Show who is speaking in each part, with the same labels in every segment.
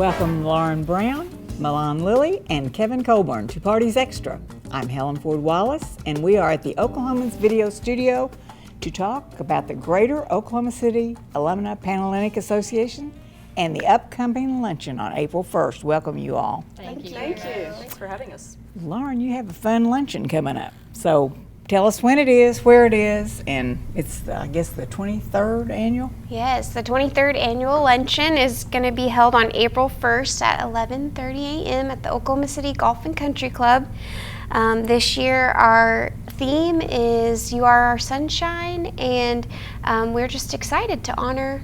Speaker 1: Welcome Lauren Brown, Millonn Lilly, and Kevyn Colburn to Parties Extra. I'm Helen Wallace, and we are at the Oklahoman's video studio to talk about the Greater Oklahoma City Alumni Panhellenic Association and the upcoming luncheon on April 1st. Welcome you all.
Speaker 2: Thank you.
Speaker 3: Thanks for having us.
Speaker 1: Lauren, you have a fun luncheon coming up. So tell us when it is, where it is, and it's, I guess, the 23rd annual?
Speaker 2: Yes, the 23rd annual luncheon is going to be held on April 1st at 11:30 a.m. at the Oklahoma City Golf and Country Club. This year our theme is You Are Our Sunshine, and we're just excited to honor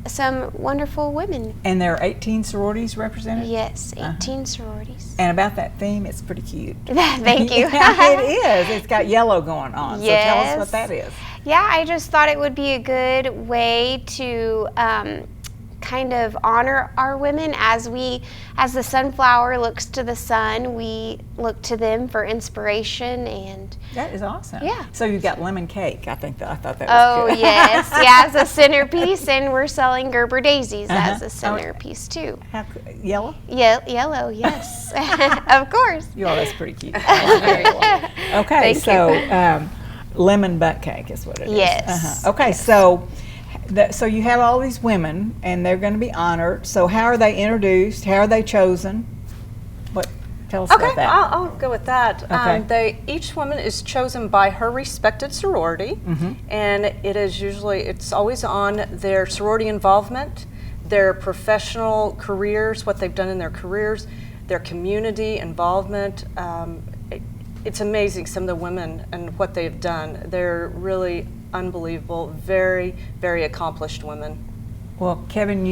Speaker 2: some wonderful women.
Speaker 1: And there are 18 sororities represented?
Speaker 2: Yes, 18 sororities.
Speaker 1: And about that theme, it's pretty cute.
Speaker 2: Thank you.
Speaker 1: Yeah, it is. It's got yellow going on.
Speaker 2: Yes.
Speaker 1: So tell us what that is.
Speaker 2: Yeah, I just thought it would be a good way to kind of honor our women as the sunflower looks to the sun, we look to them for inspiration. And
Speaker 1: that is awesome.
Speaker 2: Yeah.
Speaker 1: So you've got lemon cake. I thought that was
Speaker 2: oh
Speaker 1: good.
Speaker 2: yes, yeah, as a centerpiece, and we're selling Gerber daisies as a centerpiece too.
Speaker 1: Yellow?
Speaker 2: Yellow, yes, of course.
Speaker 1: Oh, that's pretty cute. Okay,
Speaker 2: Thank
Speaker 1: lemon butt cake is what it is.
Speaker 2: Yes.
Speaker 1: Okay,
Speaker 2: yes.
Speaker 1: So you have all these women, and they're going to be honored. So how are they introduced? How are they chosen? Tell us about that.
Speaker 3: I'll go with that.
Speaker 1: Okay.
Speaker 3: Each woman is chosen by her respected sorority, and it's always on their sorority involvement, their professional careers, what they've done in their careers, their community involvement. It's amazing, some of the women and what they've done. They're really unbelievable, very, very accomplished women.
Speaker 1: Well, Kevyn,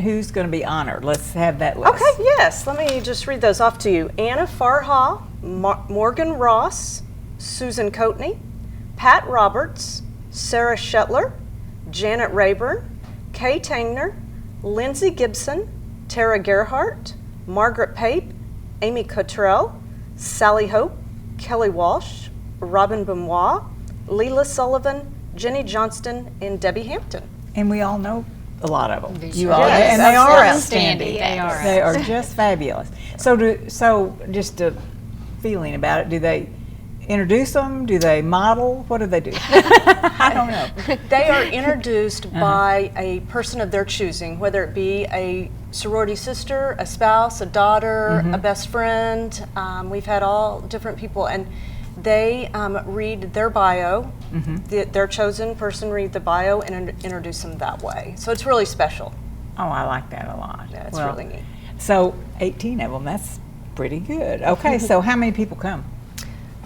Speaker 1: who's going to be honored? Let's have that list.
Speaker 3: Okay, yes. Let me just read those off to you. Anna Farha, Morgan Ross, Susan Coatney, Pat Roberts, Sarah Shetler, Janet Rayburn, Kay Tangner, Lindsay Gibson, Tara Gerhart, Margaret Pape, Amy Cottrell, Sally Hope, Kelly Walsh, Robin Benoit, Leela Sullivan, Jenny Johnston, and Debbie Hampton.
Speaker 1: And we all know a lot of them.
Speaker 3: Yes,
Speaker 1: and they are outstanding.
Speaker 2: Yes.
Speaker 1: They are just fabulous. So just a feeling about it. Do they introduce them? Do they model? What do they do? I don't know.
Speaker 3: They are introduced by a person of their choosing, whether it be a sorority sister, a spouse, a daughter, a best friend. We've had all different people, and they read their bio. Their chosen person read the bio and introduce them that way. So it's really special.
Speaker 1: Oh, I like that a lot.
Speaker 3: Yeah, it's really neat.
Speaker 1: So 18 of them, that's pretty good. Okay, so how many people come?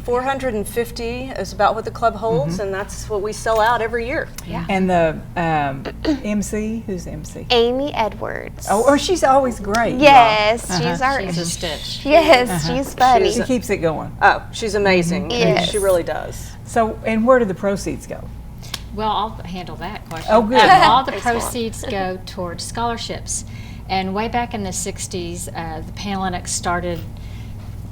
Speaker 3: 450 is about what the club holds, and that's what we sell out every year.
Speaker 2: Yeah.
Speaker 1: And the MC, who's the MC?
Speaker 2: Amy Edwards.
Speaker 1: Oh, she's always great.
Speaker 2: Yes,
Speaker 1: y'all.
Speaker 2: she's
Speaker 4: She's a stitch.
Speaker 2: Yes, she's funny.
Speaker 1: She keeps it going.
Speaker 3: Oh, she's amazing.
Speaker 2: Yes.
Speaker 3: She really does.
Speaker 1: So, and where do the proceeds go?
Speaker 4: Well, I'll handle that question.
Speaker 1: Oh, good.
Speaker 4: All the
Speaker 3: Thanks, Mom.
Speaker 4: proceeds go towards scholarships. And way back in the 60s, the Panhellenic started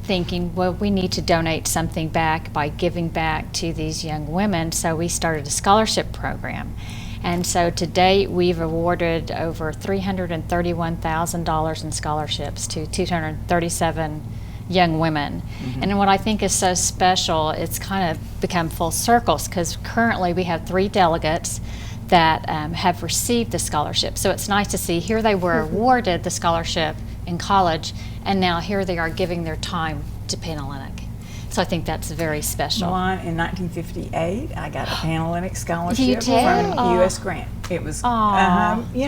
Speaker 4: thinking, well, we need to donate something back by giving back to these young women, so we started a scholarship program. And so to date, we've awarded over $331,000 in scholarships to 237 young women. And what I think is so special, it's kind of become full circles, because currently we have 3 delegates that have received the scholarship. So it's nice to see here they were awarded the scholarship in college, and now here they are giving their time to Panhellenic. So I think that's very special.
Speaker 1: Millonn, in 1958, I got a Panhellenic scholarship
Speaker 4: You did?
Speaker 1: from
Speaker 4: Oh.
Speaker 1: U.S. Grant. It was, you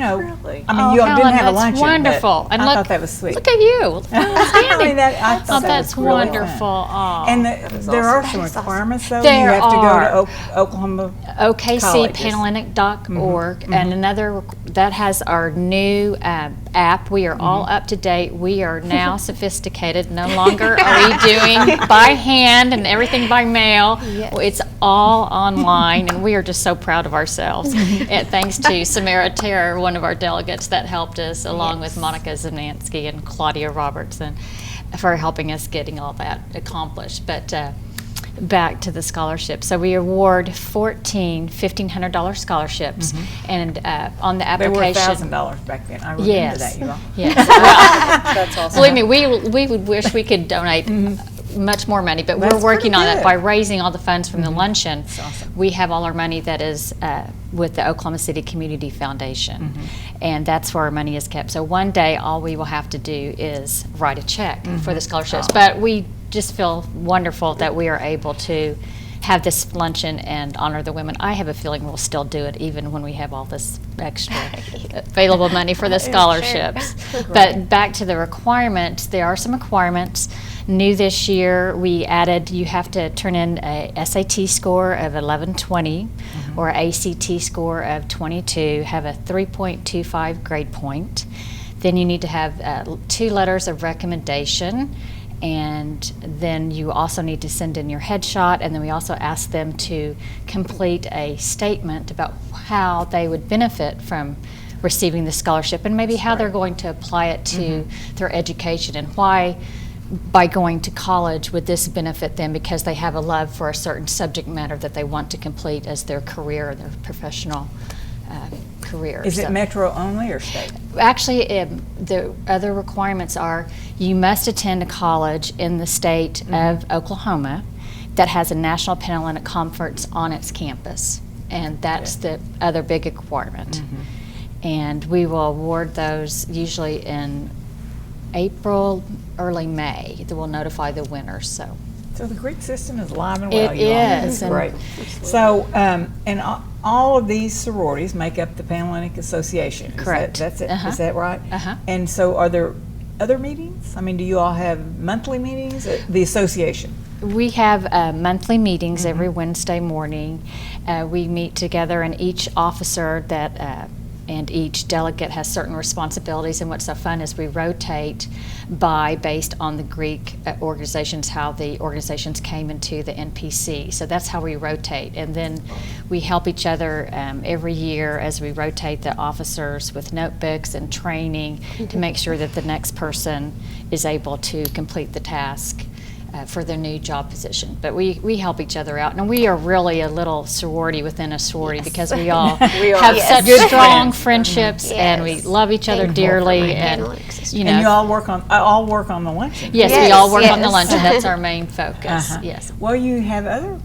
Speaker 1: know,
Speaker 3: Really?
Speaker 1: I mean, you all didn't
Speaker 4: Helen,
Speaker 1: have a
Speaker 4: that's
Speaker 1: luncheon,
Speaker 4: wonderful.
Speaker 1: but
Speaker 4: And
Speaker 1: I
Speaker 4: look,
Speaker 1: thought that was sweet.
Speaker 4: Look at you.
Speaker 1: I mean, I thought that
Speaker 4: that's
Speaker 1: was really
Speaker 4: wonderful.
Speaker 1: fun.
Speaker 4: Oh.
Speaker 1: And there are some requirements, though. You have to go to Oklahoma colleges.
Speaker 4: OKCPanhellenic.org, and another that has our new app. We are all up to date. We are now sophisticated. No longer are we doing by hand and everything by mail.
Speaker 2: Yes.
Speaker 4: It's all online, and we are just so proud of ourselves. And thanks to Samara Terror, one of our delegates, that helped us, along with Monica Zanansky and Claudia Robertson, for helping us getting all that accomplished. But back to the scholarship. So we award 14 $1,500 scholarships, and on the
Speaker 1: They were
Speaker 4: application.
Speaker 1: $1,000 back then. I remember
Speaker 4: Yes.
Speaker 1: that, you all.
Speaker 4: Yes. Well,
Speaker 3: That's awesome.
Speaker 4: believe me, we would wish we could donate much more money, but
Speaker 1: That's
Speaker 4: we're working
Speaker 1: pretty
Speaker 4: on
Speaker 1: good.
Speaker 4: it by raising all the funds from the luncheon.
Speaker 1: awesome.
Speaker 4: We have all our money that is with the Oklahoma City Community Foundation, and that's where our money is kept. So one day, all we will have to do is write a check for the scholarships. But we just feel wonderful that we are able to have this luncheon and honor the women. I have a feeling we'll still do it even when we have all this extra available money for the scholarships. But back to the requirements, there are some requirements. New this year, we added you have to turn in a SAT score of 1120 or ACT score of 22, have a 3.25 grade point. Then you need to have 2 letters of recommendation, and then you also need to send in your headshot, and then we also ask them to complete a statement about how they would benefit from receiving the scholarship and maybe how they're going to apply it to their education, and why by going to college would this benefit them because they have a love for a certain subject matter that they want to complete as their career, their professional career.
Speaker 1: Is it
Speaker 4: So-
Speaker 1: metro only or state?
Speaker 4: Actually, the other requirements are you must attend a college in the state of Oklahoma that has a National Panhellenic Conference on its campus, and that's the other big requirement. And we will award those usually in April, early May. That will notify the winners.
Speaker 1: So the Greek system is alive and well.
Speaker 4: It
Speaker 1: you all.
Speaker 4: is, and-
Speaker 1: Great. So, and all of these sororities make up the Panhellenic Association.
Speaker 4: Correct.
Speaker 1: That's it.
Speaker 4: Uh-huh.
Speaker 1: Is that right?
Speaker 4: Uh-huh.
Speaker 1: And so, are there other meetings? I mean, do you all have monthly meetings at the association?
Speaker 4: We have monthly meetings every Wednesday morning. We meet together, and each officer and each delegate has certain responsibilities. And what's so fun is we rotate based on the Greek organizations, how the organizations came into the NPC. So that's how we rotate. And then we help each other every year as we rotate the officers with notebooks and training to make sure that the next person is able to complete the task for their new job position. But we help each other out, and we are really a little sorority within a sorority because we all
Speaker 3: We are.
Speaker 4: have
Speaker 3: Yes.
Speaker 4: such
Speaker 1: Good
Speaker 4: strong
Speaker 1: friends.
Speaker 4: friendships, and we
Speaker 2: Yes.
Speaker 4: love each other
Speaker 2: Thankful for
Speaker 4: dearly.
Speaker 2: my
Speaker 4: And
Speaker 2: Panhellenic sister.
Speaker 4: you
Speaker 1: And you
Speaker 4: know,
Speaker 1: all work on the luncheon.
Speaker 4: yes, we
Speaker 2: Yes,
Speaker 4: all work on the
Speaker 2: yes.
Speaker 4: luncheon. That's our main focus.
Speaker 1: Uh-huh.
Speaker 4: Yes.
Speaker 1: Well, you have other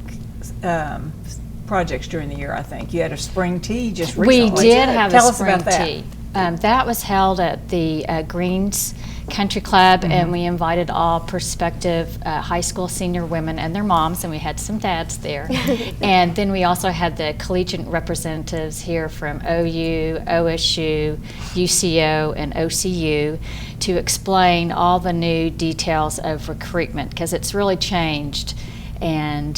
Speaker 1: projects during the year. I think you had a spring tea just recently.
Speaker 4: We did have
Speaker 1: Tell
Speaker 4: a
Speaker 1: us
Speaker 4: spring
Speaker 1: about that.
Speaker 4: tea. That was held at the Greens Country Club, and we invited all prospective high school senior women and their moms, and we had some dads there. And then we also had the collegiate representatives here from OU, OSU, UCO, and OCU to explain all the new details of recruitment, because it's really changed, and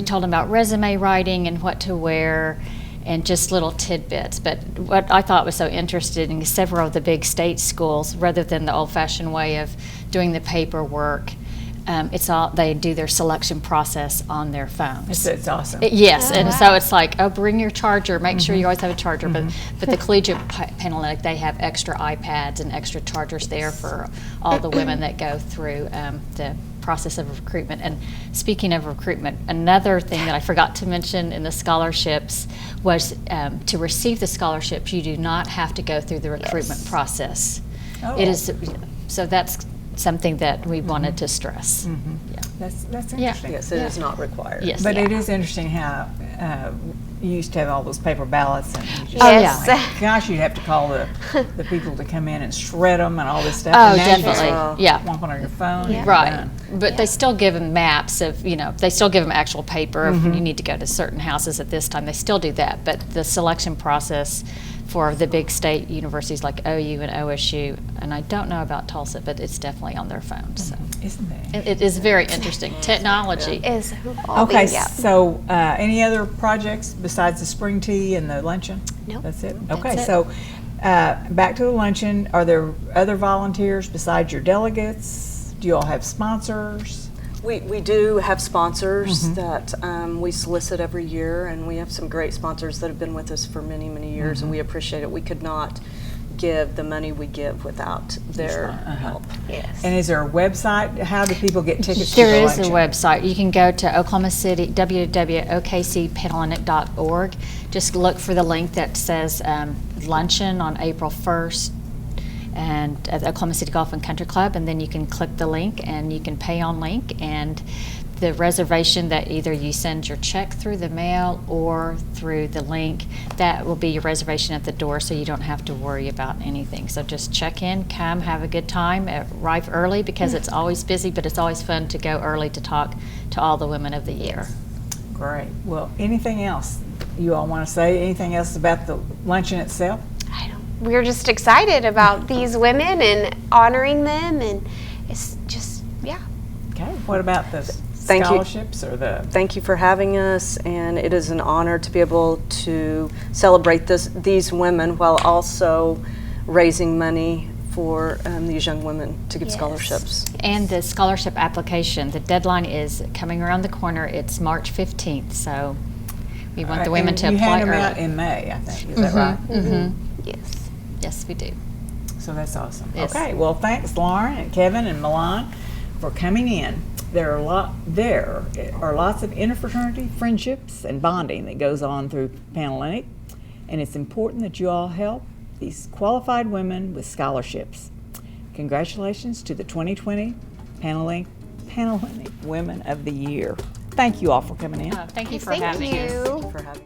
Speaker 4: told them about resume writing and what to wear, and just little tidbits. But what I thought was so interesting is several of the big state schools, rather than the old-fashioned way of doing the paperwork, they do their selection process on their phones.
Speaker 1: It's awesome.
Speaker 4: Yes, and so it's like, oh, bring your charger. Make sure you always have a charger. But the collegiate Panhellenic, they have extra iPads and extra chargers there for all the women that go through the process of recruitment. And speaking of recruitment, another thing that I forgot to mention in the scholarships was to receive the scholarships, you do not have to go through the recruitment process.
Speaker 1: Oh.
Speaker 4: It is, so that's something that we wanted to stress. Yeah.
Speaker 1: That's
Speaker 4: Yeah.
Speaker 1: interesting.
Speaker 3: Yes, it is not required.
Speaker 4: Yes.
Speaker 1: But it is interesting how you used to have all those paper ballots, and you just,
Speaker 4: Oh,
Speaker 2: Yes.
Speaker 4: yeah.
Speaker 1: gosh, you'd have to call the people to come in and shred them and all this stuff.
Speaker 4: Oh,
Speaker 1: And now you just
Speaker 4: definitely. Yeah.
Speaker 1: Whomp on your phone.
Speaker 2: Yeah.
Speaker 1: and
Speaker 4: Right,
Speaker 1: you're done.
Speaker 4: but they still give them maps of, they still give them actual paper if you need to go to certain houses at this time. They still do that, but the selection process for the big state universities like OU and OSU, and I don't know about Tulsa, but it's definitely on their phones. So
Speaker 1: Isn't that?
Speaker 4: it is very interesting. Technology.
Speaker 2: Is evolving,
Speaker 1: Okay,
Speaker 2: yeah.
Speaker 1: so any other projects besides the spring tea and the luncheon?
Speaker 2: Nope.
Speaker 1: That's it?
Speaker 4: That's
Speaker 1: Okay,
Speaker 4: it.
Speaker 1: so back to the luncheon. Are there other volunteers besides your delegates? Do you all have sponsors?
Speaker 3: We do have sponsors that we solicit every year, and we have some great sponsors that have been with us for many, many years, and we appreciate it. We could not give the money we give without their help.
Speaker 2: Yes.
Speaker 1: And is there a website? How do people get tickets to
Speaker 4: There
Speaker 1: the
Speaker 4: is a
Speaker 1: luncheon?
Speaker 4: website. You can go to Oklahoma City, www.okcpanhellenic.org. Just look for the link that says luncheon on April 1st and at the Oklahoma City Golf and Country Club, and then you can click the link and you can pay on link, and the reservation that either you send your check through the mail or through the link, that will be your reservation at the door, so you don't have to worry about anything. So just check in, come, have a good time, arrive early because it's always busy, but it's always fun to go early to talk to all the women of the year.
Speaker 1: Great. Well, anything else you all want to say? Anything else about the luncheon itself?
Speaker 2: We're just excited about these women and honoring them, and it's just, yeah.
Speaker 1: Okay. What about the
Speaker 3: Thank you.
Speaker 1: scholarships or the?
Speaker 3: Thank you for having us, and it is an honor to be able to celebrate these women while also raising money for these young women to get
Speaker 2: Yes.
Speaker 3: scholarships.
Speaker 4: And the scholarship application, the deadline is coming around the corner. It's March 15th, so we want the women
Speaker 1: And
Speaker 4: to
Speaker 1: you
Speaker 4: apply
Speaker 1: hand them
Speaker 4: early.
Speaker 1: out in May, I think. Is that right?
Speaker 2: Yes.
Speaker 4: Yes, we do.
Speaker 1: So that's awesome.
Speaker 4: Yes.
Speaker 1: Okay. Well, thanks, Lauren and Kevin and Millonn, for coming in. There are lots of interfraternity friendships and bonding that goes on through Panhellenic, and it's important that you all help these qualified women with scholarships. Congratulations to the 2020 Panhellenic Women of the Year. Thank you all for coming in.
Speaker 4: Thank you for
Speaker 2: Thank
Speaker 4: having us.
Speaker 2: you.
Speaker 3: For having